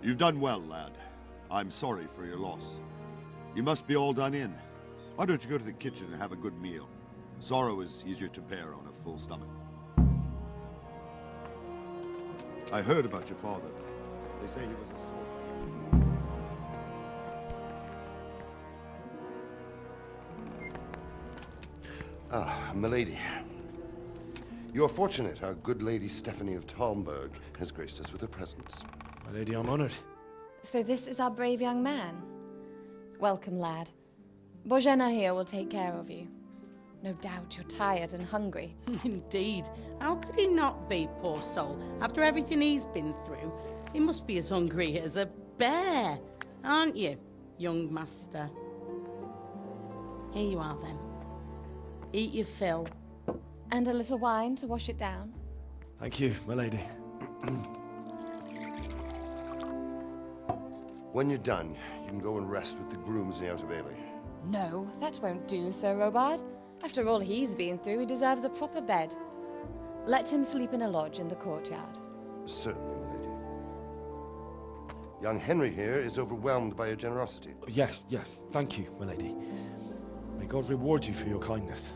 You've done well, lad. I'm sorry for your loss. You must be all done in. Why don't you go to the kitchen and have a good meal? Sorrow is easier to bear on a full stomach. I heard about your father. They say he was a soldier. Ah, milady. You are fortunate our good lady Stephanie of Talmberg has graced us with her presence. My lady, I'm honored. So this is our brave young man. Welcome, lad. Bozhena here will take care of you. No doubt you're tired and hungry. Indeed. How could he not be, poor soul? After everything he's been through, he must be as hungry as a bear, aren't you, young master? Here you are, then. Eat your fill. And a little wine to wash it down. Thank you, my lady. When you're done, you can go and rest with the grooms in the Outer Bailey. No, that won't do, Sir Robard. After all he's been through, he deserves a proper bed. Let him sleep in a lodge in the courtyard. Certainly, milady. Young Henry here is overwhelmed by your generosity. Yes, thank you, my lady. May God reward you for your kindness.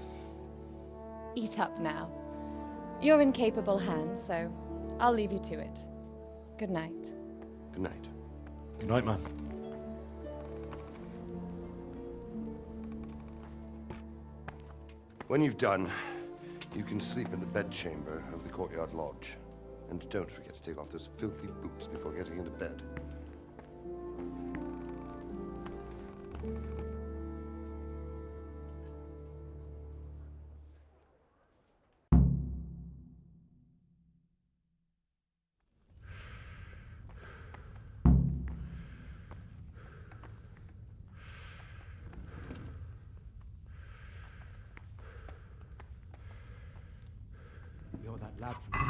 Eat up now. You're in capable hands, so I'll leave you to it. Good night. Good night. Good night, man. When you've done, you can sleep in the bedchamber of the courtyard lodge. And don't forget to take off those filthy boots before getting into bed. You're that lad from...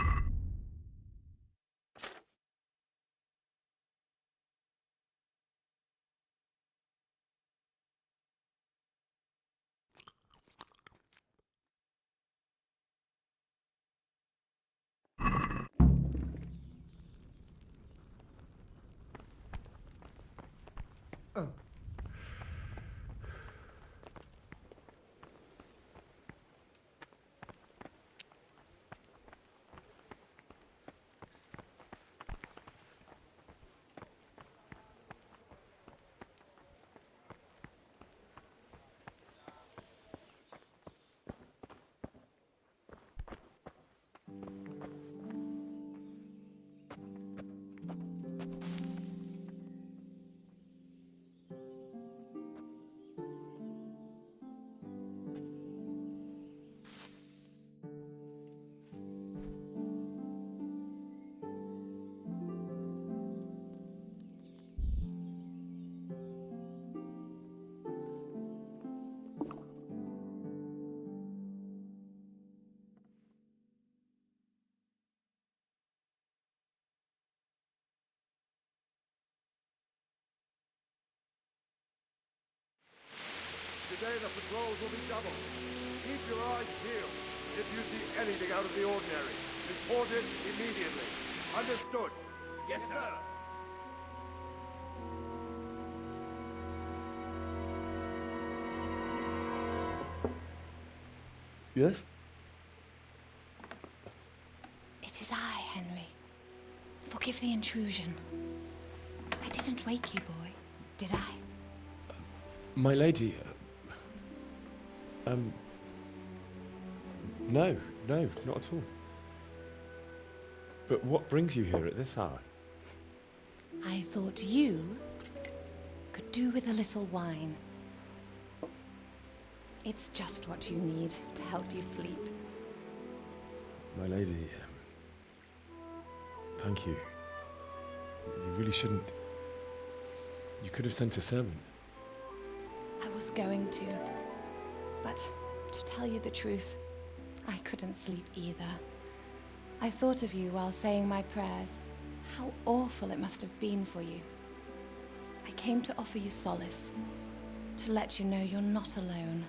Today the patrols will be doubled. Keep your eyes peeled. If you see anything out of the ordinary, report it immediately. Understood? Yes, sir. Yes? It is I, Henry. Forgive the intrusion. I didn't wake you, boy, did I? My lady... No, not at all. But what brings you here at this hour? I thought you could do with a little wine. It's just what you need to help you sleep. My lady, thank you. You really shouldn't. You could have sent a servant. I was going to, but to tell you the truth, I couldn't sleep either. I thought of you while saying my prayers. How awful it must have been for you. I came to offer you solace, to let you know you're not alone.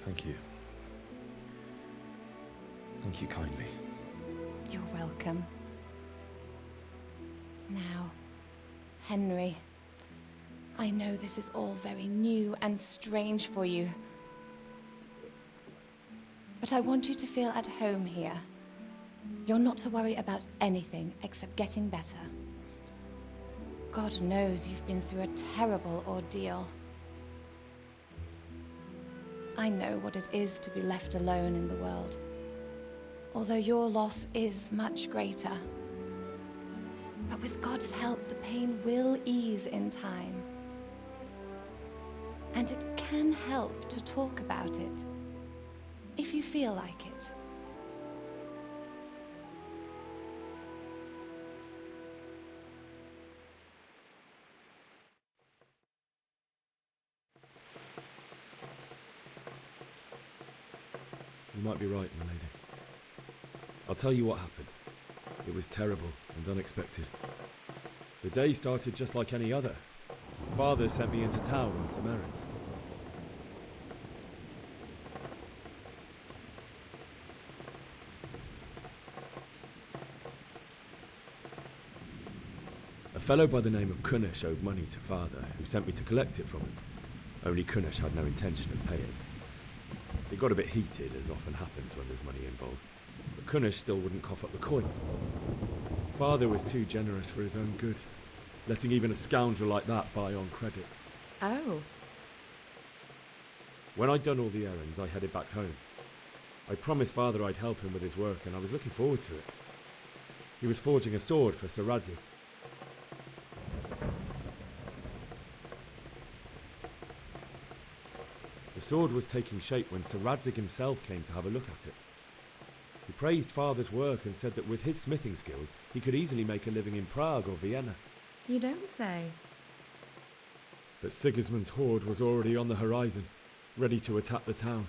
Thank you. Thank you kindly. You're welcome. Now, Henry, I know this is all very new and strange for you. But I want you to feel at home here. You're not to worry about anything except getting better. God knows you've been through a terrible ordeal. I know what it is to be left alone in the world, although your loss is much greater. But with God's help, the pain will ease in time. And it can help to talk about it, if you feel like it. You might be right, my lady. I'll tell you what happened. It was terrible and unexpected. The day started just like any other. Father sent me into town on some errands. A fellow by the name of Kunish owed money to Father, who sent me to collect it from him. Only Kunish had no intention of paying. It got a bit heated, as often happens when there's money involved, but Kunish still wouldn't cough up the coin. Father was too generous for his own good, letting even a scoundrel like that buy on credit. Oh. When I'd done all the errands, I headed back home. I promised Father I'd help him with his work, and I was looking forward to it. He was forging a sword for Sir Radzig. The sword was taking shape when Sir Radzig himself came to have a look at it. He praised Father's work and said that with his smithing skills, he could easily make a living in Prague or Vienna. You don't say. But Sigismund's horde was already on the horizon, ready to attack the town.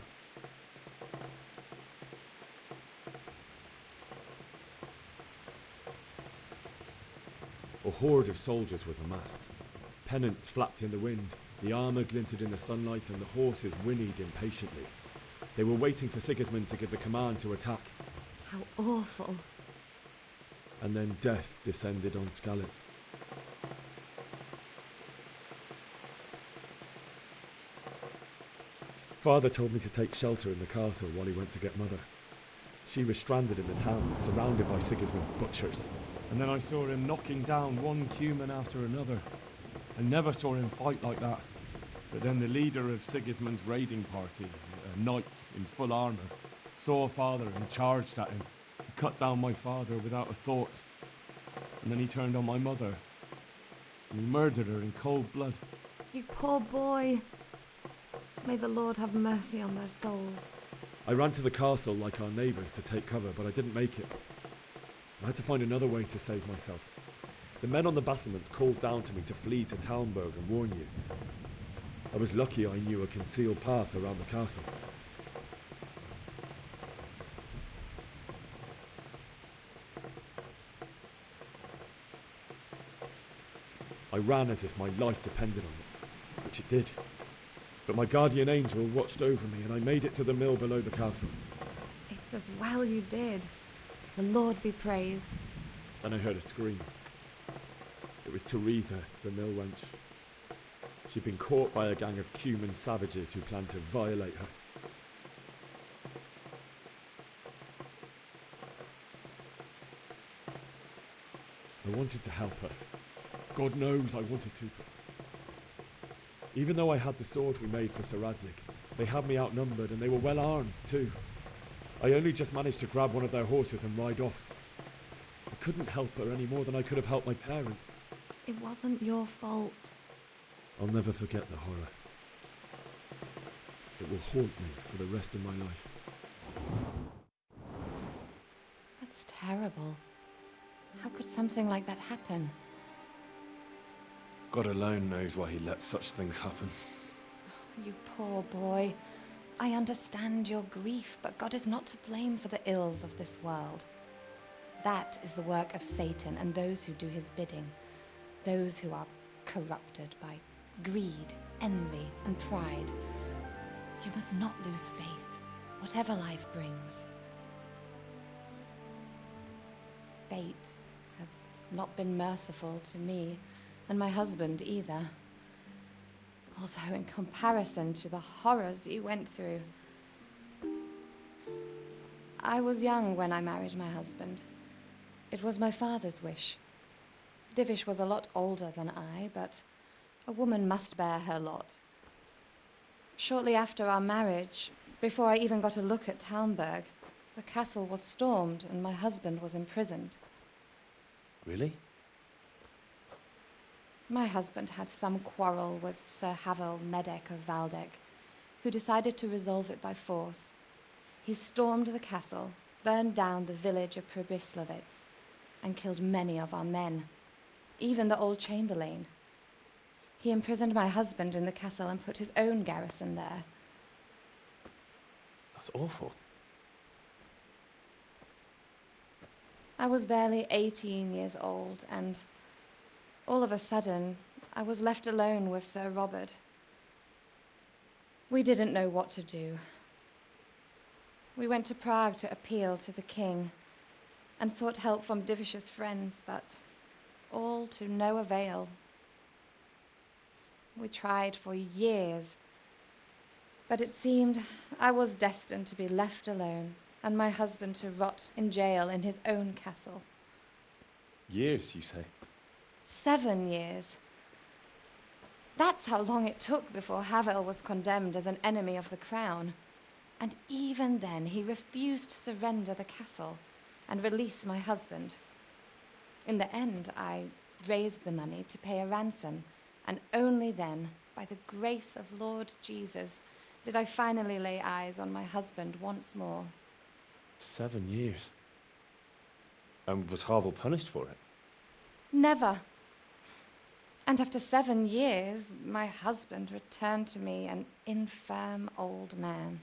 A horde of soldiers was amassed. Pennants flapped in the wind, the armour glinted in the sunlight, and the horses whinnied impatiently. They were waiting for Sigismund to give the command to attack. How awful. And then death descended on Skalitz. Father told me to take shelter in the castle while he went to get Mother. She was stranded in the town, surrounded by Sigismund's butchers. And then I saw him knocking down one Cuman after another. I never saw him fight like that. But then the leader of Sigismund's raiding party, a knight in full armour, saw Father and charged at him. He cut down my father without a thought. And then he turned on my mother. And he murdered her in cold blood. You poor boy. May the Lord have mercy on their souls. I ran to the castle like our neighbours to take cover, but I didn't make it. I had to find another way to save myself. The men on the battlements called down to me to flee to Talmberg and warn you. I was lucky I knew a concealed path around the castle. I ran as if my life depended on it, which it did. But my guardian angel watched over me and I made it to the mill below the castle. It's as well you did. The Lord be praised. Then I heard a scream. It was Teresa, the mill wench. She'd been caught by a gang of Cuman savages who planned to violate her. I wanted to help her. God knows I wanted to. Even though I had the sword we made for Sir Radzig, they had me outnumbered and they were well armed too. I only just managed to grab one of their horses and ride off. I couldn't help her any more than I could have helped my parents. It wasn't your fault. I'll never forget the horror. It will haunt me for the rest of my life. That's terrible. How could something like that happen? God alone knows why he lets such things happen. You poor boy. I understand your grief, but God is not to blame for the ills of this world. That is the work of Satan and those who do his bidding. Those who are corrupted by greed, envy, and pride. You must not lose faith, whatever life brings. Fate has not been merciful to me, and my husband either. Although in comparison to the horrors you went through. I was young when I married my husband. It was my father's wish. Divish was a lot older than I, but a woman must bear her lot. Shortly after our marriage, before I even got a look at Talmberg, the castle was stormed and my husband was imprisoned. Really? My husband had some quarrel with Sir Havel Medek of Valdek, who decided to resolve it by force. He stormed the castle, burned down the village of Pribyslavitz, and killed many of our men, even the old chamberlain. He imprisoned my husband in the castle and put his own garrison there. That's awful. I was barely 18 years old, and all of a sudden, I was left alone with Sir Robert. We didn't know what to do. We went to Prague to appeal to the king and sought help from Divish's friends, but all to no avail. We tried for years, but it seemed I was destined to be left alone and my husband to rot in jail in his own castle. Years, you say? 7 years. That's how long it took before Havel was condemned as an enemy of the crown. And even then, he refused to surrender the castle and release my husband. In the end, I raised the money to pay a ransom, and only then, by the grace of Lord Jesus, did I finally lay eyes on my husband once more. 7 years. And was Havel punished for it? Never. And after 7 years, my husband returned to me an infirm old man.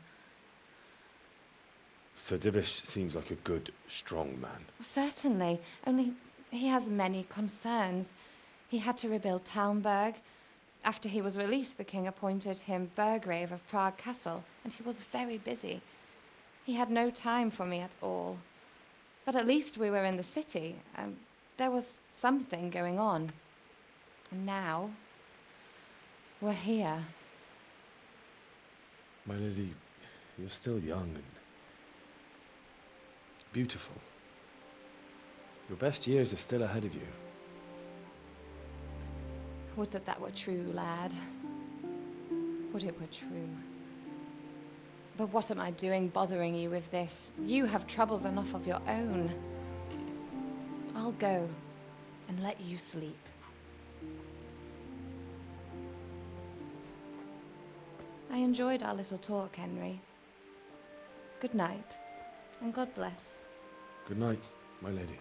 Sir Divish seems like a good, strong man. Certainly, only he has many concerns. He had to rebuild Talmberg. After he was released, the king appointed him Burgrave of Prague Castle, and he was very busy. He had no time for me at all. But at least we were in the city, and there was something going on. And now, we're here. My lady, you're still young and beautiful. Your best years are still ahead of you. Would that that were true, lad. Would it were true. But what am I doing bothering you with this? You have troubles enough of your own. I'll go and let you sleep. I enjoyed our little talk, Henry. Good night, and God bless. Good night, my lady.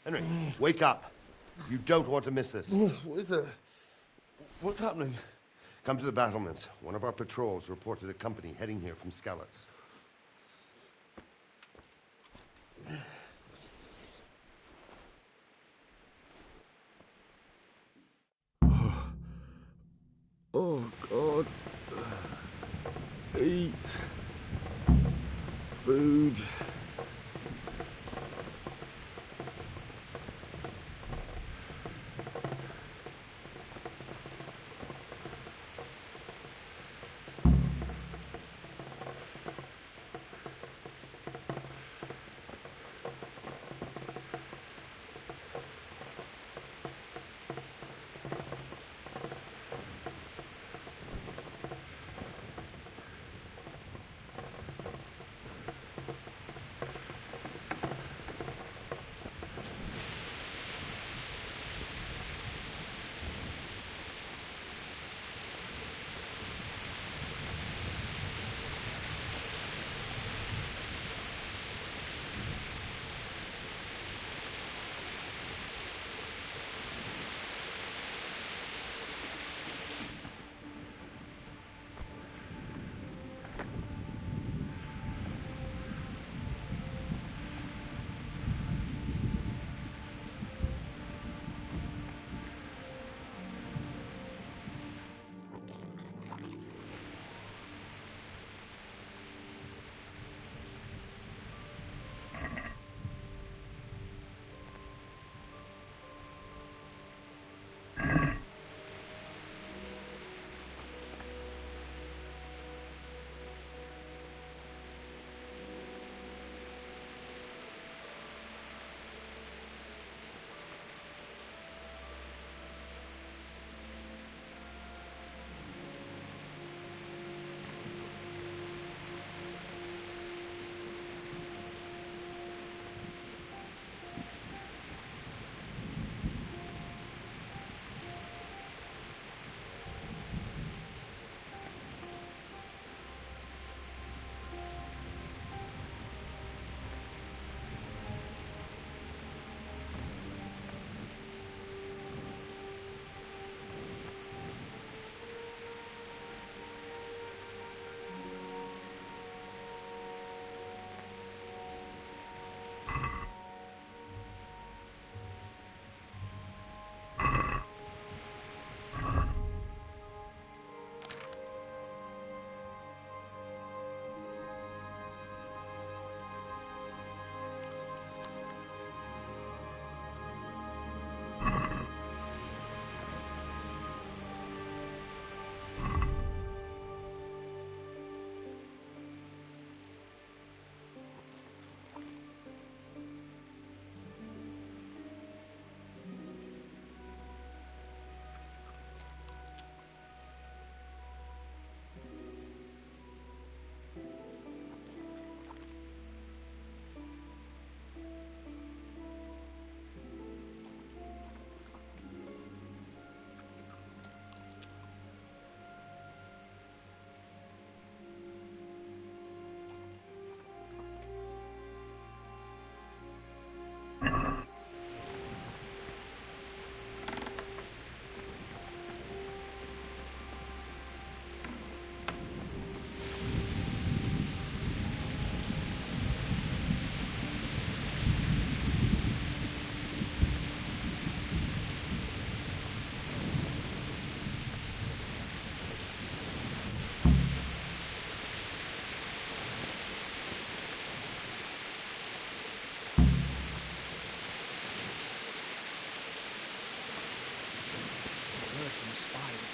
Henry, wake up. You don't want to miss this. What is it? What's happening? Come to the battlements. One of our patrols reported a company heading here from Skalitz. Oh, God. Eat. Food.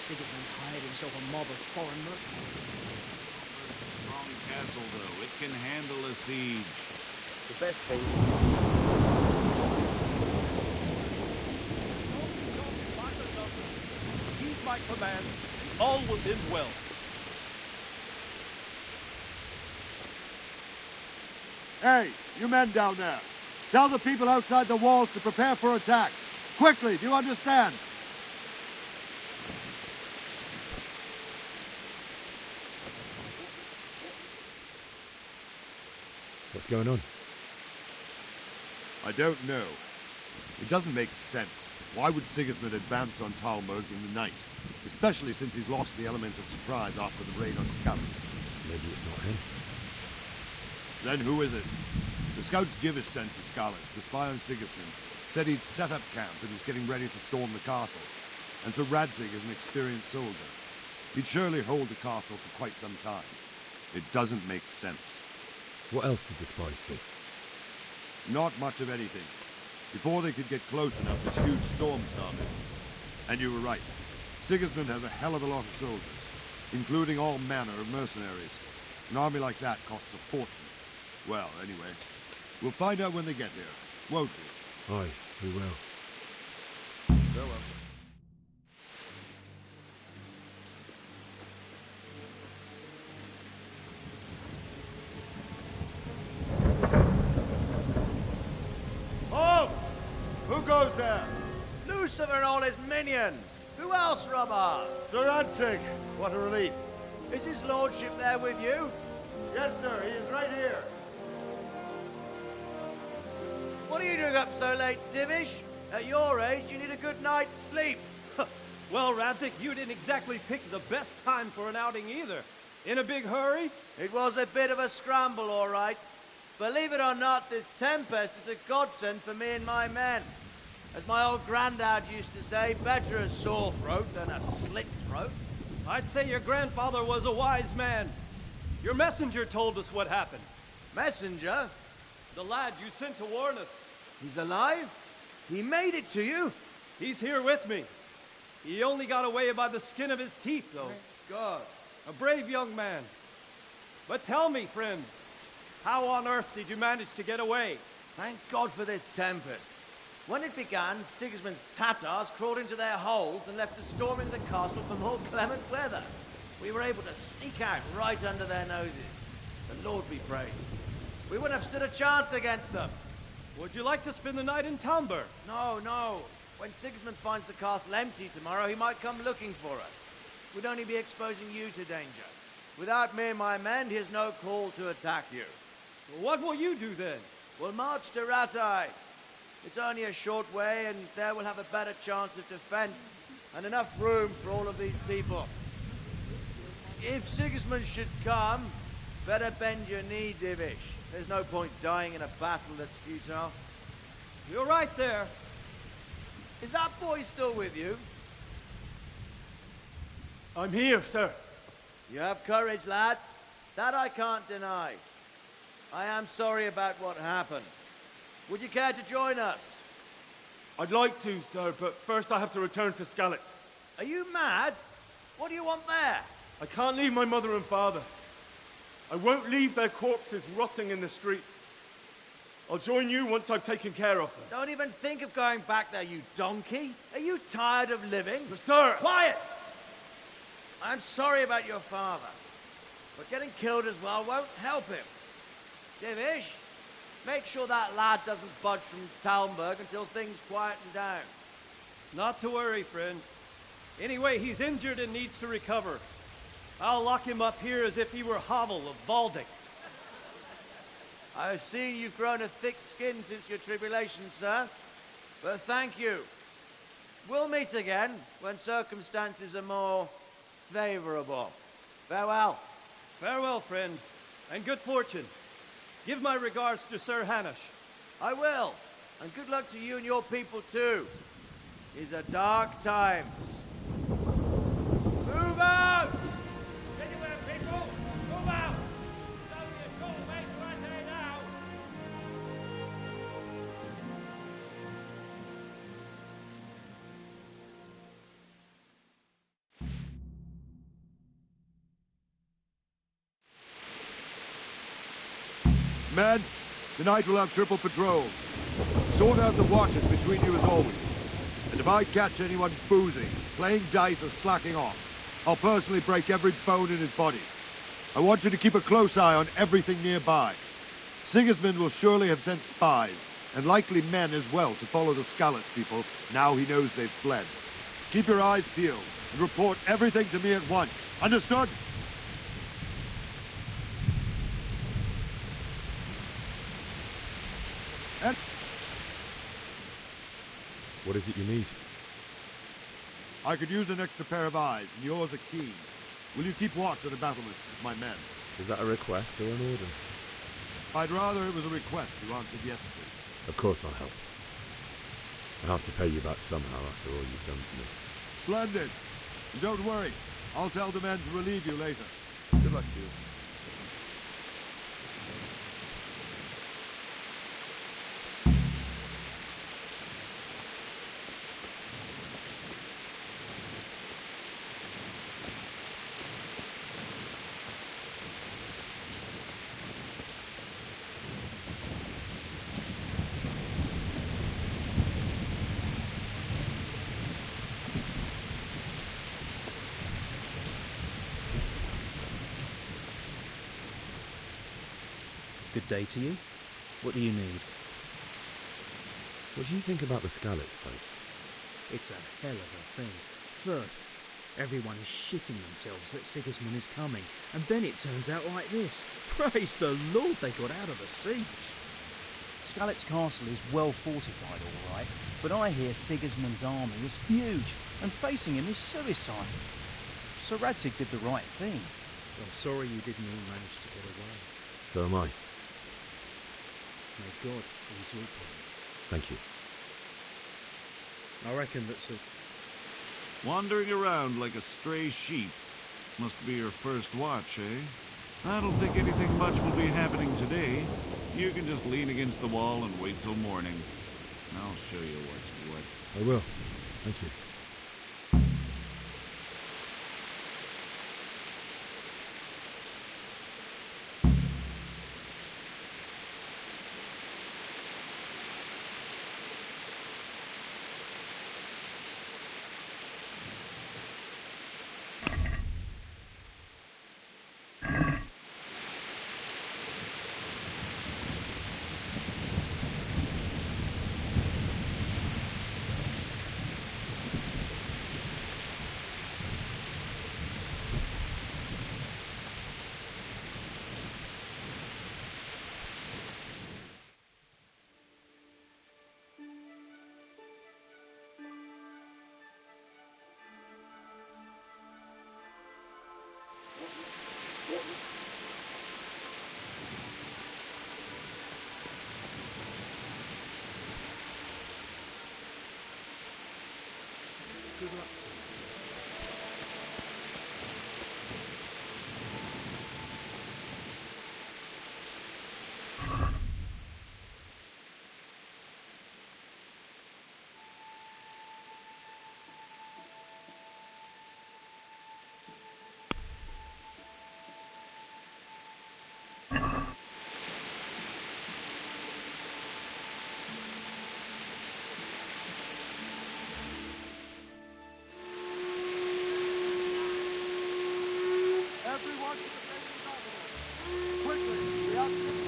Sigismund hired himself a mob of foreign mercenaries. Strong castle, though. It can handle a siege. The best thing. Heed my command. All will end well. Hey, you men down there. Tell the people outside the walls to prepare for attack. Quickly, do you understand? What's going on? I don't know. It doesn't make sense. Why would Sigismund advance on Talmberg in the night? Especially since he's lost the element of surprise after the raid on scouts. Maybe it's not him. Then who is it? The scouts Givish sent to Skalitz to spy on Sigismund said he'd set up camp and was getting ready to storm the castle. And so Radzig is an experienced soldier. He'd surely hold the castle for quite some time. It doesn't make sense. What else did the spies see? Not much of anything. Before they could get close enough, this huge storm started. And you were right. Sigismund has a hell of a lot of soldiers, including all manner of mercenaries. An army like that costs a fortune. Well, anyway, we'll find out when they get there, won't we? Aye, we will. Farewell. Halt! Who goes there? Lucifer and all his minions. Who else, Robber? Sir Radzig. What a relief. Is his lordship there with you? Yes, sir. He is right here. What are you doing up so late, Divish? At your age, you need a good night's sleep. Well, Radzig, you didn't exactly pick the best time for an outing either. In a big hurry? It was a bit of a scramble, all right. Believe it or not, this tempest is a godsend for me and my men. As my old granddad used to say, better a sore throat than a slit throat. I'd say your grandfather was a wise man. Your messenger told us what happened. Messenger? The lad you sent to warn us. He's alive? He made it to you? He's here with me. He only got away by the skin of his teeth, though. Thank God. A brave young man. But tell me, friend, how on earth did you manage to get away? Thank God for this tempest. When it began, Sigismund's Tatars crawled into their holes and left us storming the castle for more clement weather. We were able to sneak out right under their noses. The Lord be praised. We wouldn't have stood a chance against them. Would you like to spend the night in Talmberg? No, no. When Sigismund finds the castle empty tomorrow, he might come looking for us. We'd only be exposing you to danger. Without me and my men, he has no call to attack you. What will you do then? We'll march to Ratai. It's only a short way, and there we'll have a better chance of defense and enough room for all of these people. If Sigismund should come, better bend your knee, Divish. There's no point dying in a battle that's futile. You're right there. Is that boy still with you? I'm here, sir. You have courage, lad. That I can't deny. I am sorry about what happened. Would you care to join us? I'd like to, sir, but first I have to return to Skalitz. Are you mad? What do you want there? I can't leave my mother and father. I won't leave their corpses rotting in the street. I'll join you once I've taken care of them. Don't even think of going back there, you donkey. Are you tired of living? But sir! Quiet! I'm sorry about your father, but getting killed as well won't help him. Divish, make sure that lad doesn't budge from Talmberg until things quieten down. Not to worry, friend. Anyway, he's injured and needs to recover. I'll lock him up here as if he were Havel of Baldic. I've seen you've grown a thick skin since your tribulation, sir. But thank you. We'll meet again when circumstances are more favorable. Farewell. Farewell, friend, and good fortune. Give my regards to Sir Hanush. I will. And good luck to you and your people, too. These are dark times. Move out! Anywhere, people! Move out! It's only a short way to Ratai now! Men, tonight we'll have triple patrols. Sort out the watches between you as always. And if I catch anyone boozing, playing dice, or slacking off, I'll personally break every bone in his body. I want you to keep a close eye on everything nearby. Sigismund will surely have sent spies, and likely men as well, to follow the Skalitz people now he knows they've fled. Keep your eyes peeled, and report everything to me at once. Understood? And What is it you need? I could use an extra pair of eyes, and yours are keen. Will you keep watch of the battlements with my men? Is that a request or an order? I'd rather it was a request you answered yes to. Of course I'll help. I have to pay you back somehow after all you've done for me. Splendid. And don't worry. I'll tell the men to relieve you later. Good luck to you. Good day to you. What do you need? What do you think about the Skalitz fight? It's a hell of a thing. First, everyone is shitting themselves that Sigismund is coming, and then it turns out like this. Praise the Lord they got out of the siege. Skalitz Castle is well fortified, all right, but I hear Sigismund's army is huge, and facing him is suicide. Sir Radzig did the right thing. I'm sorry you didn't all manage to get away. So am I. May God ease your pain. Thank you. I reckon that's a... Wandering around like a stray sheep. Must be your first watch, eh? I don't think anything much will be happening today. You can just lean against the wall and wait till morning. I'll show you what's what. I will. Thank you. Good luck to you. Everyone to the safety battle. Quickly, we have to...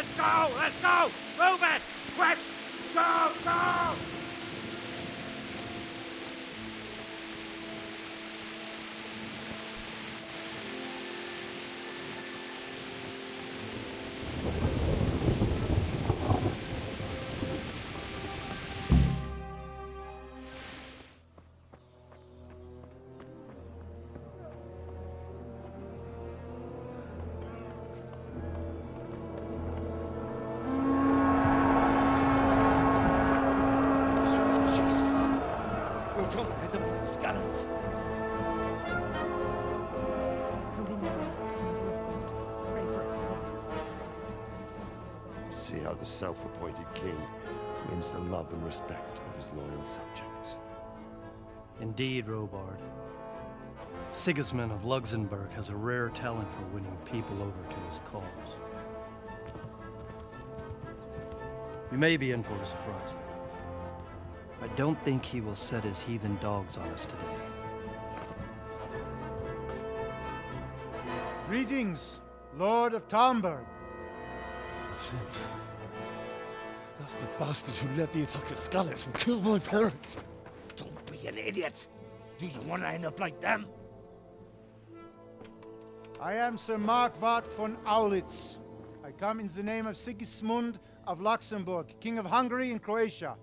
Let's go! Let's go! Move it! Quick! Go! Go! See how the self-appointed king wins the love and respect of his loyal subjects. Indeed, Robard. Sigismund of Luxembourg has a rare talent for winning people over to his cause. You may be in for a surprise, though. I don't think he will set his heathen dogs on us today. Greetings, Lord of Talmberg. That's the bastard who led the attack at Scarlet and killed my parents. Don't be an idiot. Do you want to end up like them? I am Sir Markwart von Aulitz. I come in the name of Sigismund of Luxembourg, King of Hungary and Croatia,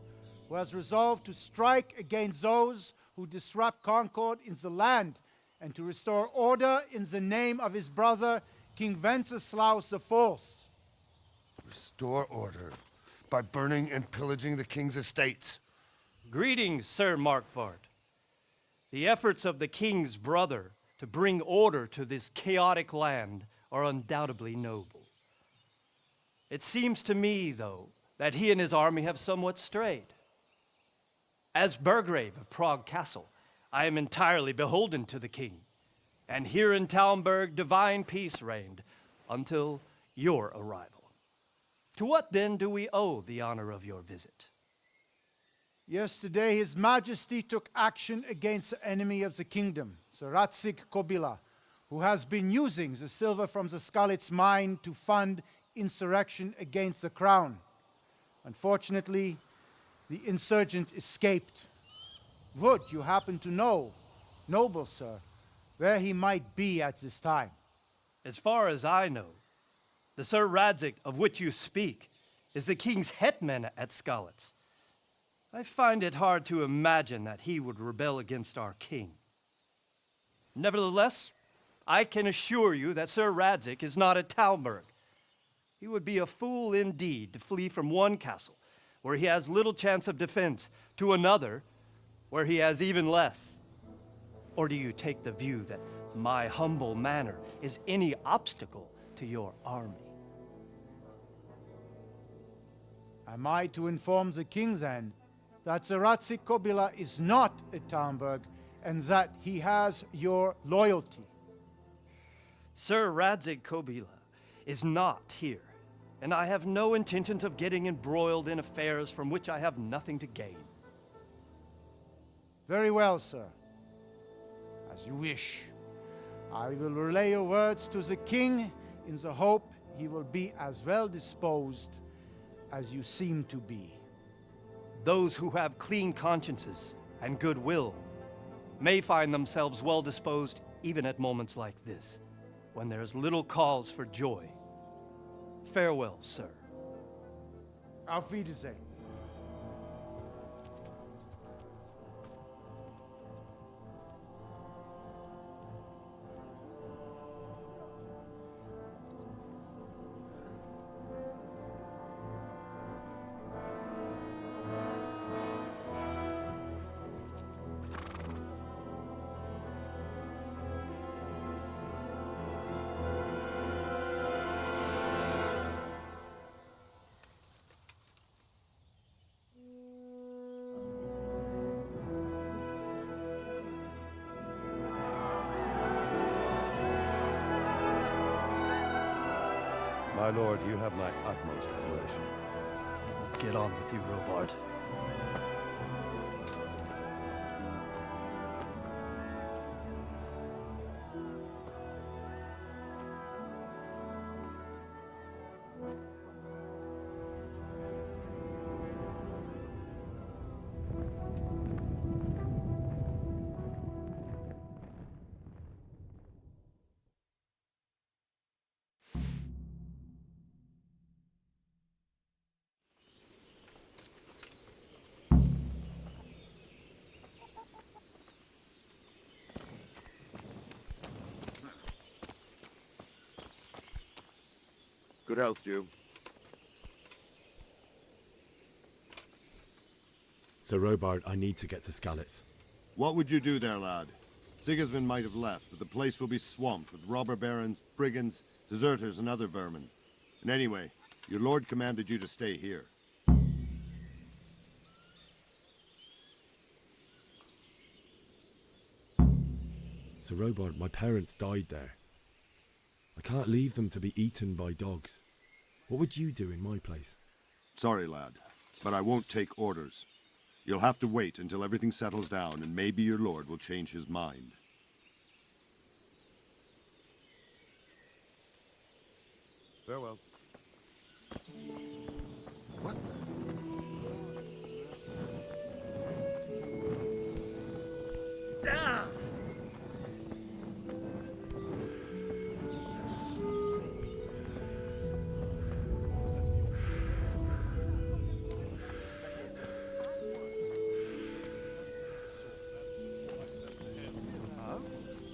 who has resolved to strike against those who disrupt concord in the land and to restore order in the name of his brother, King Wenceslaus IV. Restore order by burning and pillaging the king's estates. Greetings, Sir Markwart. The efforts of the king's brother to bring order to this chaotic land are undoubtedly noble. It seems to me, though, that he and his army have somewhat strayed. As Burgrave of Prague Castle, I am entirely beholden to the king, and here in Talmberg divine peace reigned until your arrival. To what then do we owe the honor of your visit? Yesterday, His Majesty took action against the enemy of the kingdom, Sir Radzig Kobyla, who has been using the silver from the Skalitz mine to fund insurrection against the crown. Unfortunately, the insurgent escaped. Would you happen to know, noble sir, where he might be at this time? As far as I know, the Sir Radzig of which you speak is the king's hetman at Skalitz. I find it hard to imagine that he would rebel against our king. Nevertheless, I can assure you that Sir Radzig is not at Talmberg. He would be a fool indeed to flee from one castle, where he has little chance of defense, to another, where he has even less. Or do you take the view that my humble manner is any obstacle to your army? Am I to inform the king then that Sir Radzig Kobyla is not at Talmberg and that he has your loyalty? Sir Radzig Kobyla is not here, and I have no intentions of getting embroiled in affairs from which I have nothing to gain. Very well, sir. As you wish. I will relay your words to the king in the hope he will be as well disposed as you seem to be. Those who have clean consciences and goodwill may find themselves well disposed even at moments like this, when there is little cause for joy. Farewell, sir. Auf Wiedersehen. My lord, you have my utmost admiration. Get on with you, Robard. Good health to you. Sir Robard, I need to get to Skalitz. What would you do there, lad? Sigismund might have left, but the place will be swamped with robber barons, brigands, deserters, and other vermin. And anyway, your lord commanded you to stay here. Sir Robard, my parents died there. I can't leave them to be eaten by dogs. What would you do in my place? Sorry, lad, but I won't take orders. You'll have to wait until everything settles down, and maybe your lord will change his mind. Farewell. What? Ah!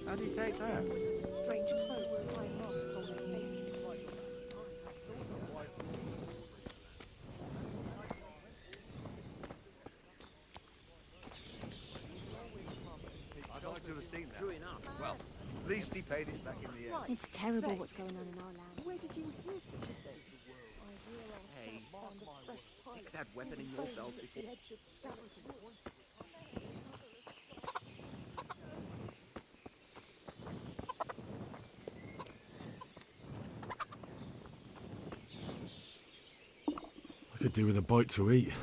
How do you take that? Strange cloak with high masks on their faces. I'd like to have seen that. True enough. Well, at least he paid it back in the end. It's terrible what's going on in our land. Where did you hear such a thing? Hey, stick that weapon in your belt before... I could do with a bite to eat.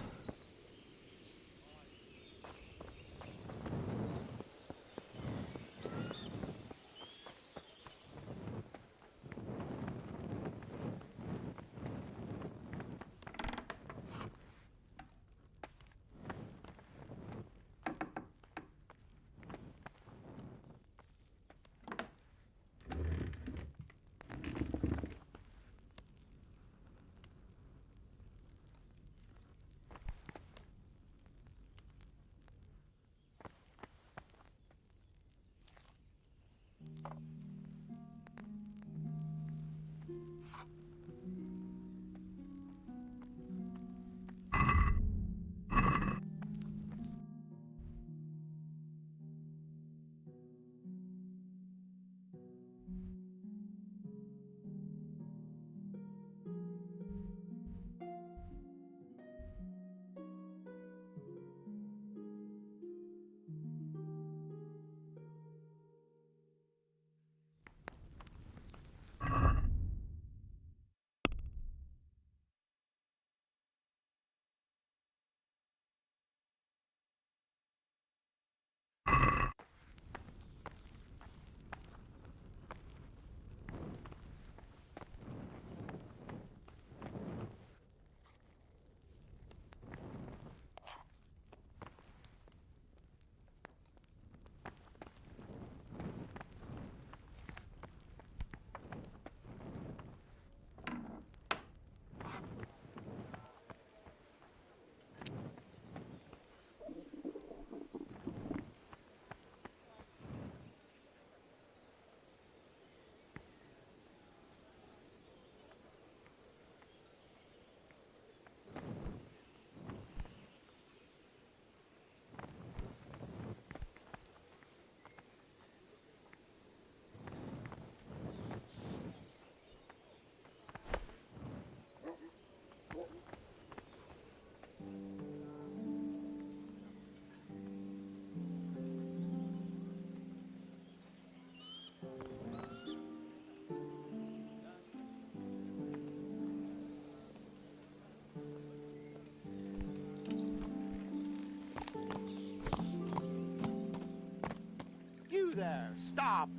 You there, stop!